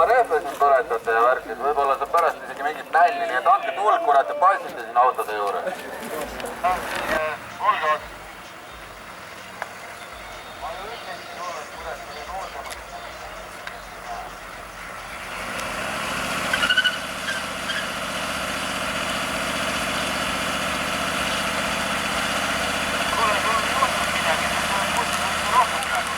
Rehve siin põletate ja värkis, võib-olla saab pärast isegi mingit nälli, nii et andke tuld, kurat, ja paistate siin autode juures. Olge otsa. Ma ju ütlesin sulle, et kurat, kui on ootamas. Kuule, sul on juhtus midagi, sul on kuskil rohkem praegu.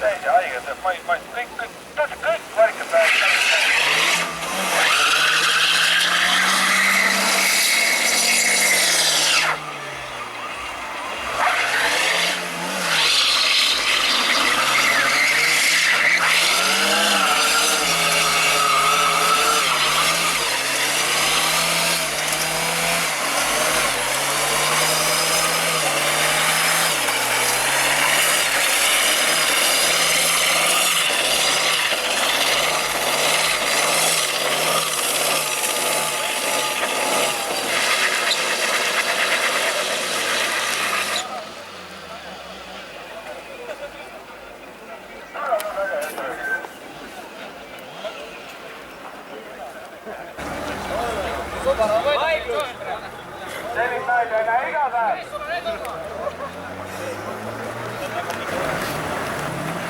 täiesti haiged, ma kõik värkad pääsed.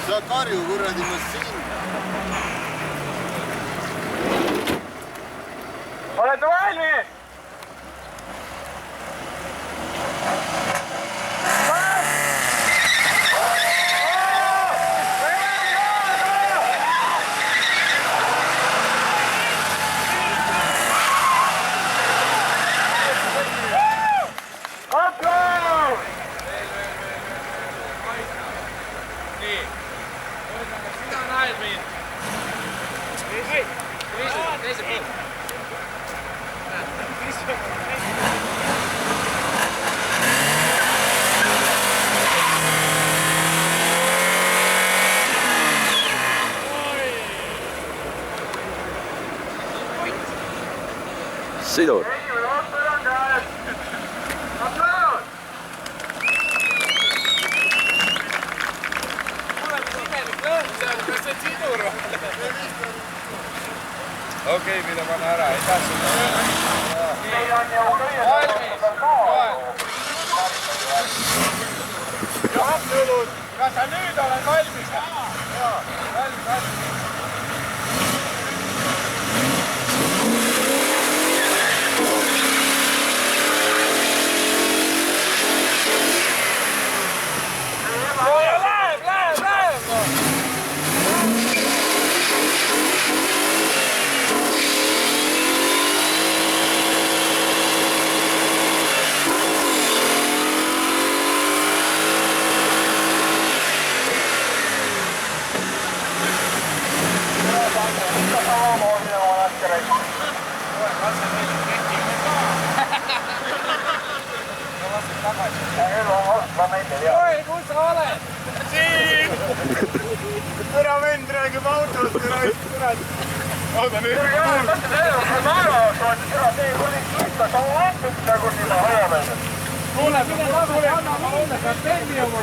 Sa karju kuradi massiin. Olete valmis? Sõidur. Okei, mida panna ära, ei tahtnud. Valmis! Kas sa nüüd oled valmis? Jaa, valmis. Oi, kus sa oled? Siin! Türa vend räägib autost ja räägib türad. Oota nüüd. Mõtle teile, kui naera saati türa tee kulis võtta, sa vaatad seda kurdi ma hajame. Kuule, mine tagasi, anna mulle, sa tenni oma.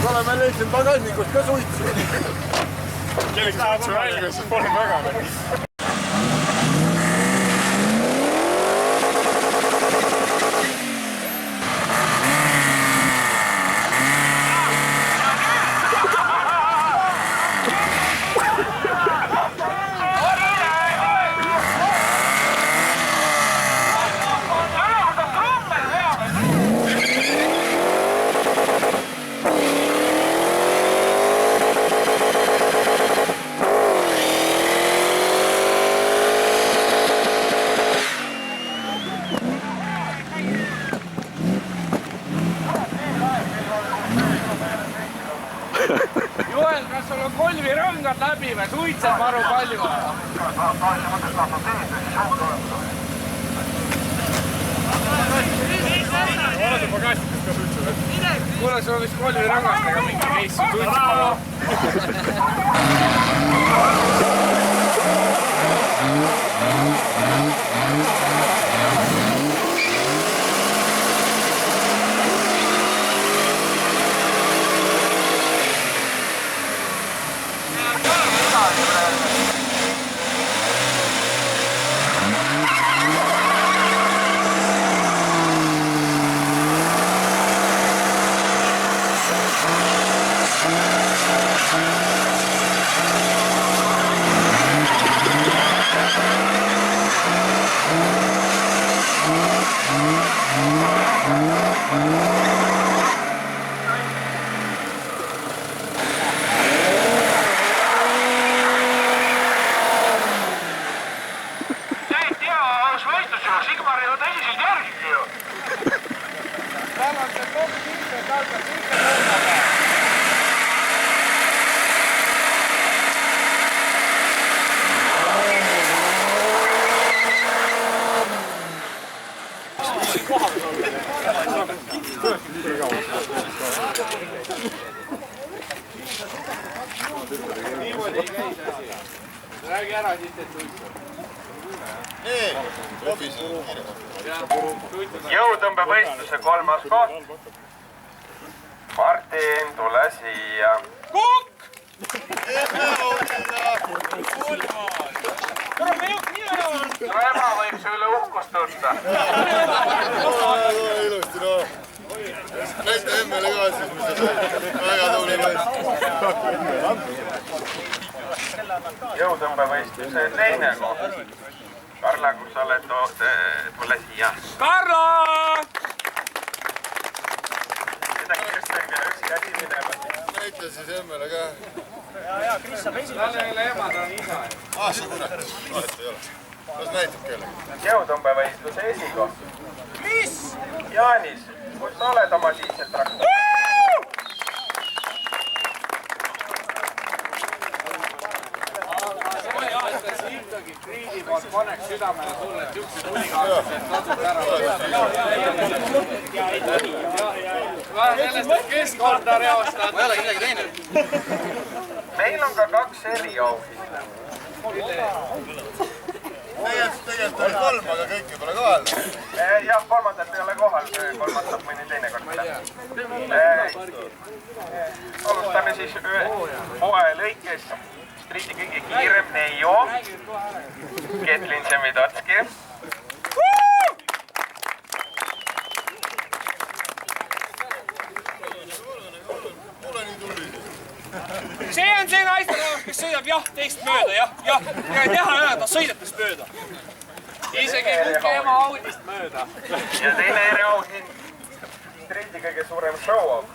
Kale, ma leidsin pagasnikust ka suitsu. Kelleks suitsu välja, siis polnud väga. Joel, kas sul on kolmirõngad läbi või suitsed maru palju? Oled sa pagastikust ka suitsu või? Kuule, sul on vist kolmirõngastega mingi keis suitsed maru. Räägi ära siis, et võistleb. Nii, lobis on kiire. Jõutõmbevõistluse 3. koht. Martin, tule siia. Kukk! Su ema võib su üle uhkust tunda. Ilusti, noh. Näita emmele ka siis, mis sa teed. Väga tuli võistlus. Jõutõmbevõistluse 2. koht. Karla, kus sa oled, tule siia. Karla! Midagi just õige, üks käsi minema. Näita siis emmele ka. Talle ei ole emad, on isa. See kurat. Vahet ei ole. Las näitab kellegi. Jõutõmbevõistluse esikoht. Mis? Jaanis, kus sa oled oma diiseltraktor? Ikkagi Kriidi poolt paneks südamele sulle, et üks tulikaaslased tasud ära. Vähe sellest, et keskkonda reostad. Ma ei olegi midagi teinud. Meil on ka 2 eriauhinda. Tegelikult oli 3, aga kõike pole kohal. Jah, 3. ei ole kohal, 3. saab mõni teine kord. Alustame siis hooaja lõikes. Striidi kõige kiirem Neijo, Ketlin Semidotski. Pole nii tubli. See on see naisterahvas, kes sõidab teist mööda, jah. Teha öelda, sõidetes mööda. Isegi kuke ema Audist mööda. Ja teine eriauhind, Striidi kõige suurem show-off.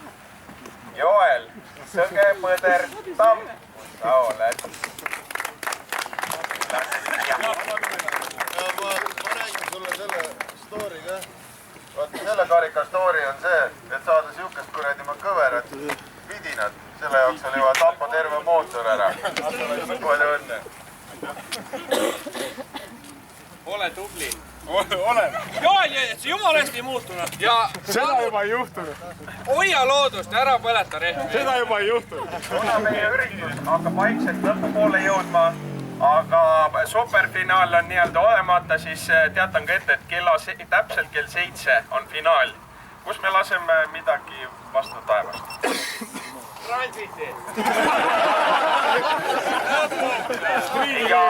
Joel, Sõge, Põder, Tamm. Sa oled. Ja ma räägin sulle selle story ka. Vaata, selle karika story on see, et saada siukest kuradi kõverat vidinat. Selle jaoks oli vaja tappa terve mootor ära. Palju õnne. Ole tubli. Olen. Joel, see jumala hästi ei muutunud. Seda juba ei juhtunud. Hoia loodust, ära põleta rehvi. Seda juba ei juhtunud. Kuna meie üritus hakkab vaikselt lõpupoole jõudma, aga superfinaal on nii-öelda olemata, siis teatan ka ette, et täpselt kell 7 on finaal, kus me laseme midagi vastu taevast. Transiti. Ja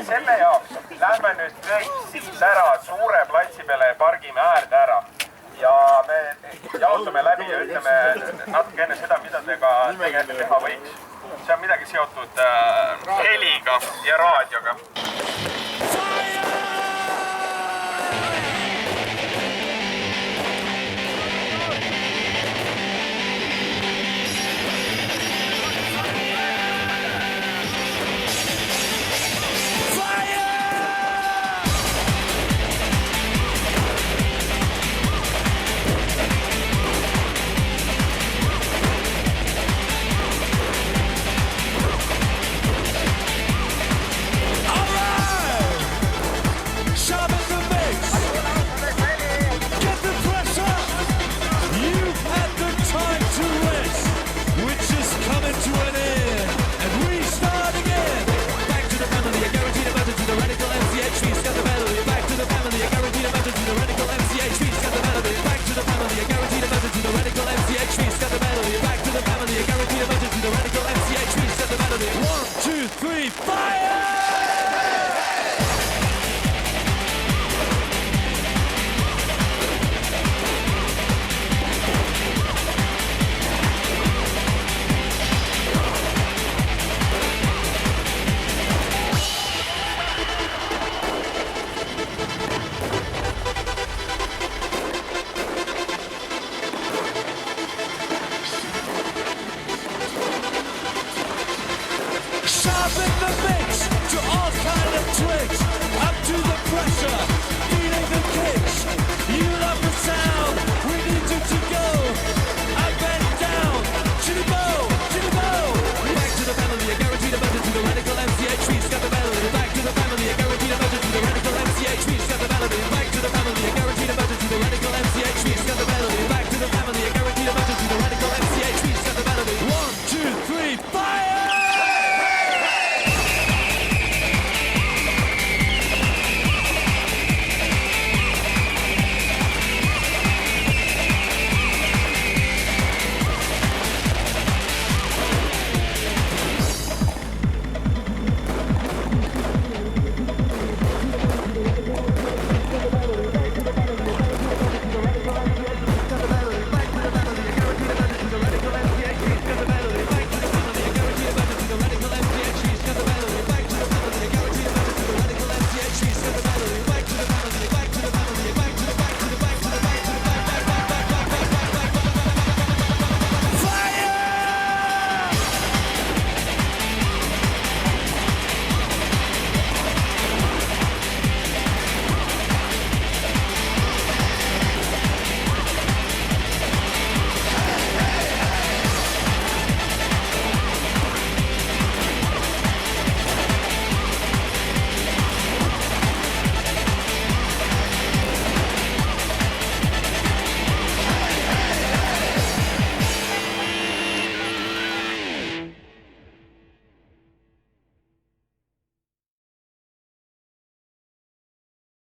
selle jaoks lähme nüüd kõik siit ära suure platsi peale ja pargime äärde ära. Ja me jaotame läbi ja ütleme natuke enne seda, mida te ka teha võiks. See on midagi seotud heliga ja raadioga.